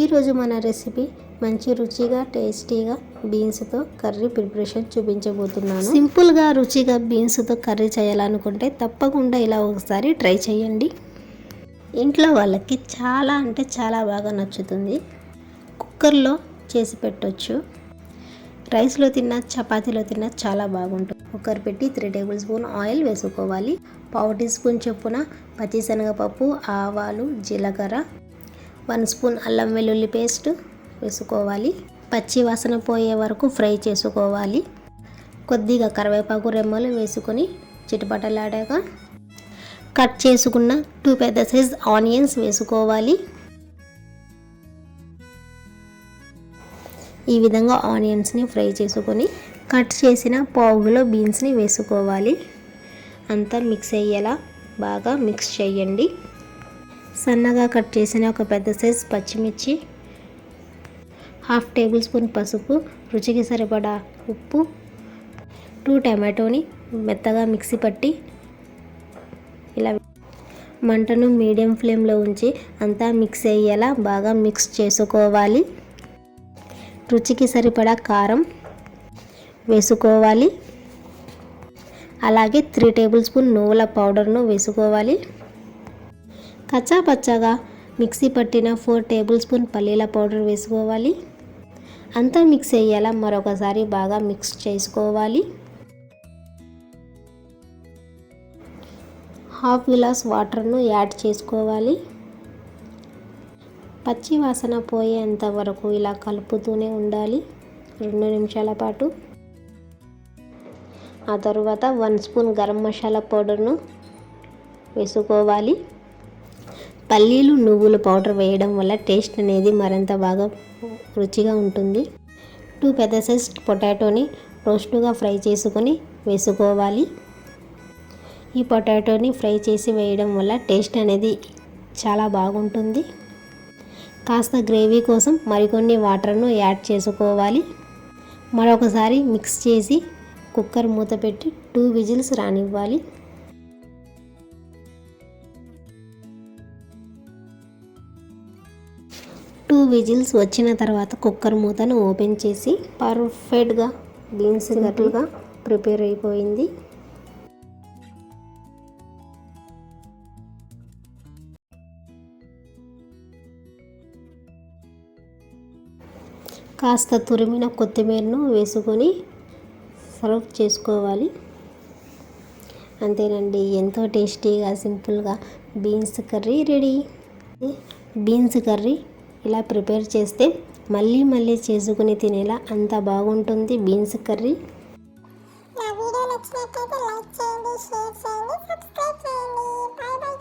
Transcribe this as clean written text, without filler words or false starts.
ఈరోజు మన రెసిపీ మంచి రుచిగా టేస్టీగా బీన్స్తో కర్రీ ప్రిపరేషన్ చూపించబోతున్నాను. సింపుల్గా రుచిగా బీన్స్తో కర్రీ చేయాలనుకుంటే తప్పకుండా ఇలా ఒకసారి ట్రై చేయండి. ఇంట్లో వాళ్ళకి చాలా అంటే చాలా బాగా నచ్చుతుంది. కుక్కర్లో చేసి పెట్టొచ్చు. రైస్లో తిన్నా చపాతీలో తిన్నా చాలా బాగుంటుంది. కుక్కర్ పెట్టి 3 టేబుల్ స్పూన్ ఆయిల్ వేసుకోవాలి. 1/2 టీ స్పూన్ చొప్పున పచ్చిశనగపప్పు, ఆవాలు, జీలకర్ర, 1 స్పూన్ అల్లం వెల్లుల్లి పేస్ట్ వేసుకోవాలి. పచ్చి వాసన పోయే వరకు ఫ్రై చేసుకోవాలి. కొద్దిగా కరివేపాకు రెమ్మలు వేసుకొని చిటపటలాడాక కట్ చేసుకున్న 2 పెద్ద సైజ్ ఆనియన్స్ వేసుకోవాలి. ఈ విధంగా ఆనియన్స్ని ఫ్రై చేసుకొని కట్ చేసిన 1/2 కిలో బీన్స్ని వేసుకోవాలి. అంతా మిక్స్ అయ్యేలా బాగా మిక్స్ చేయండి. సన్నగా కట్ చేసిన ఒక పెద్ద సైజ్ పచ్చిమిర్చి, 1/2 టేబుల్ స్పూన్ పసుపు, రుచికి సరిపడా ఉప్పు, 2 టమాటోని మెత్తగా మిక్సీ పట్టి ఇలా మంటను మీడియం ఫ్లేమ్లో ఉంచి అంతా మిక్స్ అయ్యేలా బాగా మిక్స్ చేసుకోవాలి. రుచికి సరిపడా కారం వేసుకోవాలి. అలాగే 3 టేబుల్ స్పూన్ నువ్వుల పౌడర్ను వేసుకోవాలి. కచ్చా పచ్చగా మిక్సీ పట్టిన 4 టేబుల్ స్పూన్ పల్లీల పౌడర్ వేసుకోవాలి. అంతా మిక్స్ అయ్యేలా మరొకసారి బాగా మిక్స్ చేసుకోవాలి. 1/2 గ్లాస్ వాటర్ను యాడ్ చేసుకోవాలి. పచ్చి వాసన పోయేంత వరకు ఇలా కలుపుతూనే ఉండాలి 2 నిమిషాల పాటు. ఆ తరువాత 1 స్పూన్ గరం మసాలా పౌడర్ను వేసుకోవాలి. పల్లీలు, నువ్వుల పౌడర్ వేయడం వల్ల టేస్ట్ అనేది మరింత బాగా రుచిగా ఉంటుంది. 2 పెద్ద సైజ్ పొటాటోని రోస్ట్గా ఫ్రై చేసుకొని వేసుకోవాలి. ఈ పొటాటోని ఫ్రై చేసి వేయడం వల్ల టేస్ట్ అనేది చాలా బాగుంటుంది. కాస్త గ్రేవీ కోసం మరికొన్ని వాటర్ను యాడ్ చేసుకోవాలి. మరొకసారి మిక్స్ చేసి కుక్కర్ మూత పెట్టి 2 విజిల్స్ రానివ్వాలి. 2 విజిల్స్ వచ్చిన తర్వాత కుక్కర్ మూతను ఓపెన్ చేసి పర్ఫెక్ట్గా బీన్స్ కర్రీగా ప్రిపేర్ అయిపోయింది. కాస్త తురిమిన కొత్తిమీరను వేసుకొని సర్వ్ చేసుకోవాలి. అంతేనండి, ఎంతో టేస్టీగా సింపుల్గా beans curry ready. Beans curry ఇలా ప్రిపేర్ చేస్తే మళ్ళీ మళ్ళీ చేసుకుని తినేలా అంత బాగుంటుంది బీన్స్ కర్రీ. నా వీడియో నచ్చినట్లయితే లైక్ చేయండి, షేర్ చేయండి, సబ్స్క్రైబ్ చేయండి. By by.